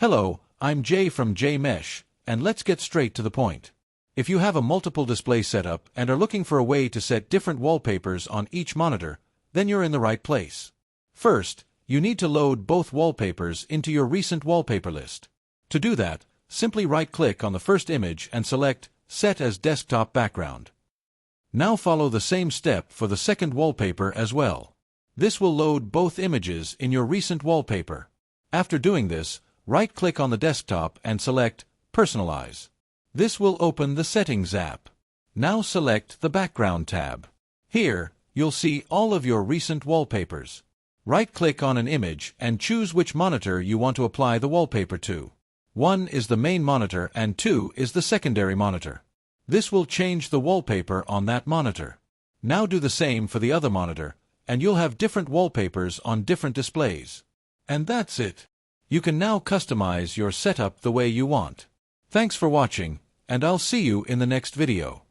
Hello, I'm Jay from JMesh, and let's get straight to the point. If you have a multiple display setup and are looking for a way to set different wallpapers on each monitor, then you're in the right place. First, you need to load both wallpapers into your recent wallpaper list. To do that, simply right-click on the first image and select Set as Desktop Background. Now follow the same step for the second wallpaper as well. This will load both images in your recent wallpaper. After doing this, right-click on the desktop and select Personalize. This will open the Settings app. Now select the Background tab. Here, you'll see all of your recent wallpapers. Right-click on an image and choose which monitor you want to apply the wallpaper to. 1 is the main monitor and 2 is the secondary monitor. This will change the wallpaper on that monitor. Now do the same for the other monitor, and you'll have different wallpapers on different displays. And that's it. You can now customize your setup the way you want. Thanks for watching, and I'll see you in the next video.